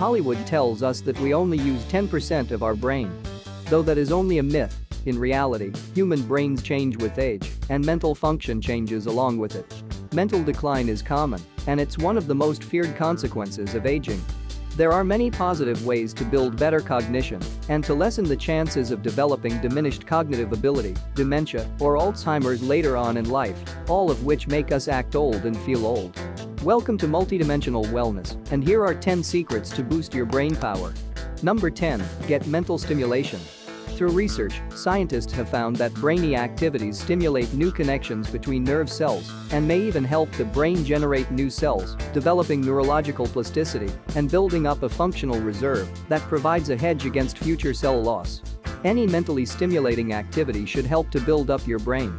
Hollywood tells us that we only use 10% of our brain. Though that is only a myth, in reality, human brains change with age, and mental function changes along with it. Mental decline is common, and it's one of the most feared consequences of aging. There are many positive ways to build better cognition and to lessen the chances of developing diminished cognitive ability, dementia, or Alzheimer's later on in life, all of which make us act old and feel old. Welcome to Multidimensional Wellness, and here are 10 secrets to boost your brain power. Number 10. Get mental stimulation. Through research, scientists have found that brainy activities stimulate new connections between nerve cells and may even help the brain generate new cells, developing neurological plasticity and building up a functional reserve that provides a hedge against future cell loss. Any mentally stimulating activity should help to build up your brain.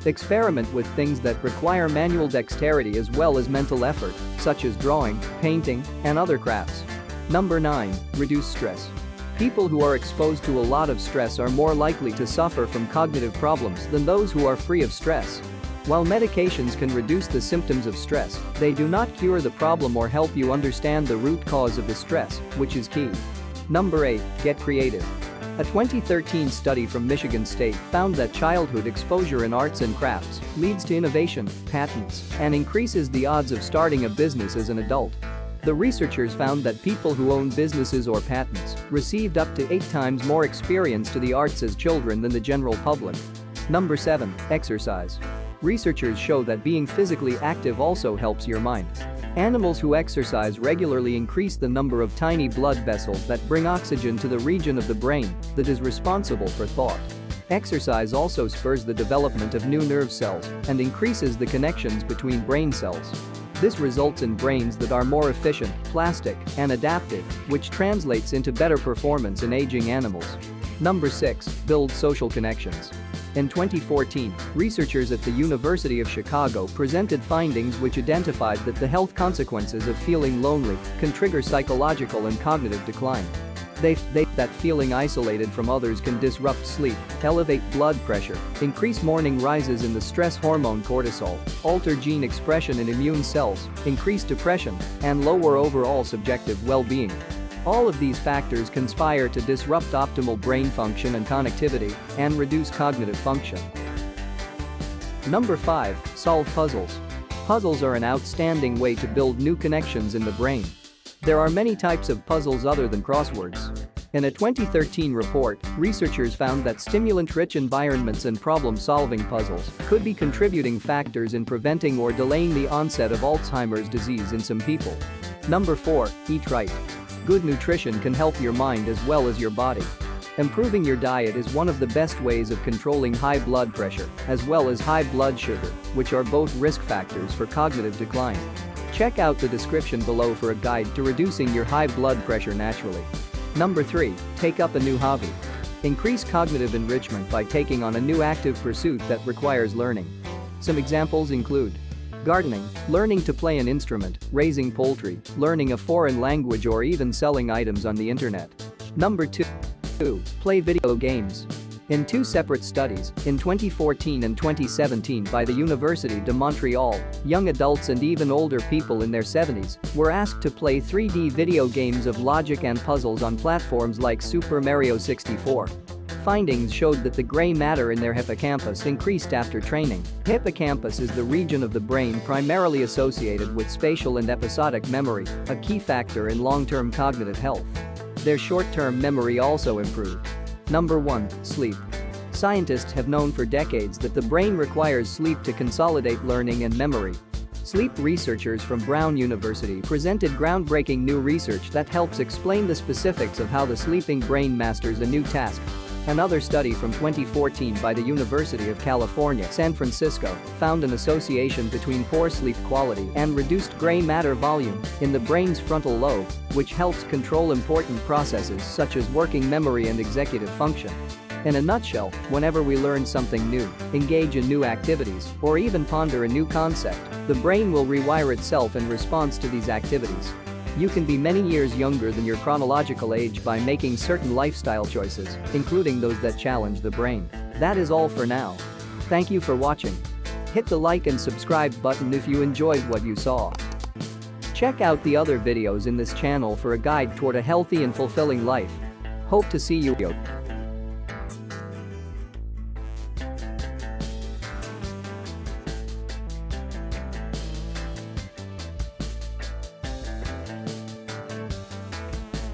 Experiment with things that require manual dexterity as well as mental effort, such as drawing, painting, and other crafts. Number 9. Reduce stress. People who are exposed to a lot of stress are more likely to suffer from cognitive problems than those who are free of stress. While medications can reduce the symptoms of stress, they do not cure the problem or help you understand the root cause of the stress, which is key. Number 8. Get creative. A 2013 study from Michigan State found that childhood exposure in arts and crafts leads to innovation, patents, and increases the odds of starting a business as an adult. The researchers found that people who own businesses or patents received up to 8 times more experience to the arts as children than the general public. Number 7. Exercise. Researchers show that being physically active also helps your mind. Animals who exercise regularly increase the number of tiny blood vessels that bring oxygen to the region of the brain that is responsible for thought. Exercise also spurs the development of new nerve cells and increases the connections between brain cells. This results in brains that are more efficient, plastic, and adaptive, which translates into better performance in aging animals. Number 6. Build social connections. In 2014, researchers at the University of Chicago presented findings which identified that the health consequences of feeling lonely can trigger psychological and cognitive decline. That feeling isolated from others can disrupt sleep, elevate blood pressure, increase morning rises in the stress hormone cortisol, alter gene expression in immune cells, increase depression, and lower overall subjective well-being. All of these factors conspire to disrupt optimal brain function and connectivity and reduce cognitive function. Number 5. Solve puzzles. Puzzles are an outstanding way to build new connections in the brain. There are many types of puzzles other than crosswords. In a 2013 report, researchers found that stimulant-rich environments and problem-solving puzzles could be contributing factors in preventing or delaying the onset of Alzheimer's disease in some people. Number 4. Eat right. Good nutrition can help your mind as well as your body. Improving your diet is one of the best ways of controlling high blood pressure, as well as high blood sugar, which are both risk factors for cognitive decline. Check out the description below for a guide to reducing your high blood pressure naturally. Number 3. Take up a new hobby. Increase cognitive enrichment by taking on a new active pursuit that requires learning. Some examples include gardening, learning to play an instrument, raising poultry, learning a foreign language, or even selling items on the internet. Number 2. Play video games. In 2 separate studies, in 2014 and 2017 by the Université de Montréal, young adults and even older people in their 70s were asked to play 3D video games of logic and puzzles on platforms like Super Mario 64. Findings showed that the gray matter in their hippocampus increased after training. Hippocampus is the region of the brain primarily associated with spatial and episodic memory, a key factor in long-term cognitive health. Their short-term memory also improved. Number 1. Sleep. Scientists have known for decades that the brain requires sleep to consolidate learning and memory. Sleep researchers from Brown University presented groundbreaking new research that helps explain the specifics of how the sleeping brain masters a new task. Another study from 2014 by the University of California, San Francisco, found an association between poor sleep quality and reduced gray matter volume in the brain's frontal lobe, which helps control important processes such as working memory and executive function. In a nutshell, whenever we learn something new, engage in new activities, or even ponder a new concept, the brain will rewire itself in response to these activities. You can be many years younger than your chronological age by making certain lifestyle choices, including those that challenge the brain. That is all for now. Thank you for watching. Hit the like and subscribe button if you enjoyed what you saw. Check out the other videos in this channel for a guide toward a healthy and fulfilling life. Hope to see you.